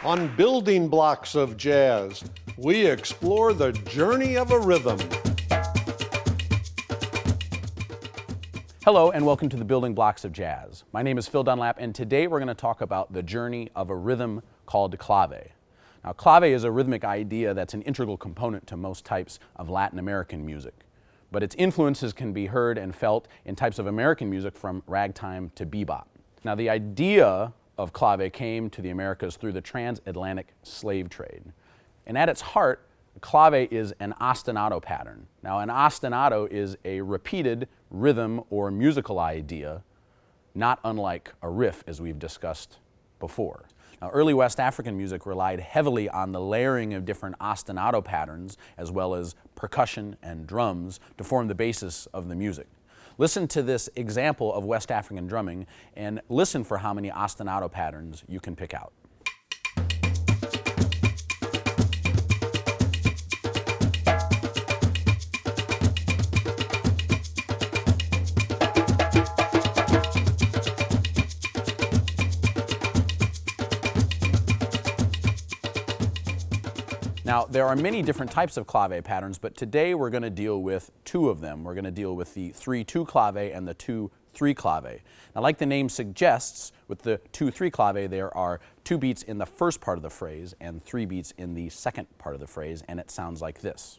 On Building Blocks of Jazz, we explore the journey of a rhythm. Hello and welcome to the Building Blocks of Jazz. My name is Phil Dunlap and today we're going to talk about the journey of a rhythm called clave. Now clave is a rhythmic idea that's an integral component to most types of Latin American music. But its influences can be heard and felt in types of American music from ragtime to bebop. Now the idea of clave came to the Americas through the transatlantic slave trade. And at its heart, clave is an ostinato pattern. Now an ostinato is a repeated rhythm or musical idea, not unlike a riff as we've discussed before. Now early West African music relied heavily on the layering of different ostinato patterns as well as percussion and drums to form the basis of the music. Listen to this example of West African drumming and listen for how many ostinato patterns you can pick out. Now, there are many different types of clave patterns, but today we're going to deal with two of them. We're going to deal with the 3-2 clave and the 2-3 clave. Now, like the name suggests, with the 2-3 clave, there are 2 beats in the first part of the phrase and 3 beats in the second part of the phrase, and it sounds like this.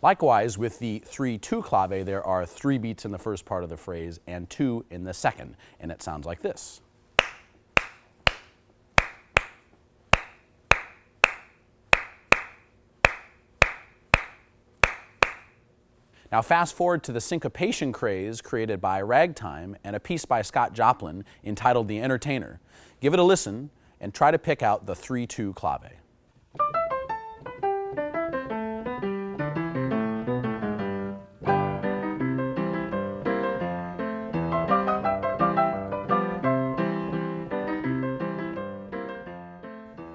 Likewise, with the 3-2 clave, there are 3 beats in the first part of the phrase and 2 in the second, and it sounds like this. Now fast forward to the syncopation craze created by Ragtime and a piece by Scott Joplin entitled The Entertainer. Give it a listen and try to pick out the 3-2 clave.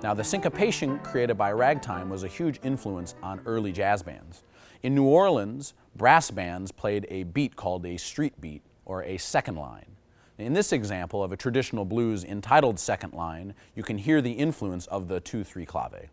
Now, the syncopation created by Ragtime was a huge influence on early jazz bands. In New Orleans, brass bands played a beat called a street beat, or a second line. In this example of a traditional blues entitled Second Line, you can hear the influence of the 2-3 clave.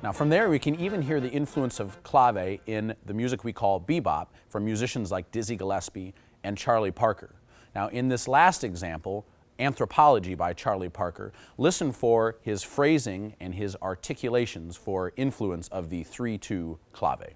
Now from there we can even hear the influence of clave in the music we call bebop from musicians like Dizzy Gillespie and Charlie Parker. Now in this last example, Anthropology by Charlie Parker, listen for his phrasing and his articulations for influence of the 3-2 clave.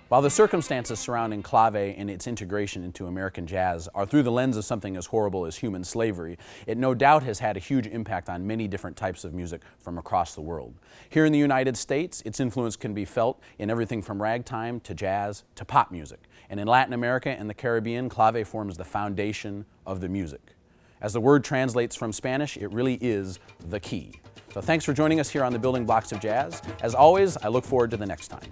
While the circumstances surrounding clave and its integration into American jazz are through the lens of something as horrible as human slavery, it no doubt has had a huge impact on many different types of music from across the world. Here in the United States, its influence can be felt in everything from ragtime to jazz to pop music. And in Latin America and the Caribbean, clave forms the foundation of the music. As the word translates from Spanish, it really is the key. So thanks for joining us here on the Building Blocks of Jazz. As always, I look forward to the next time.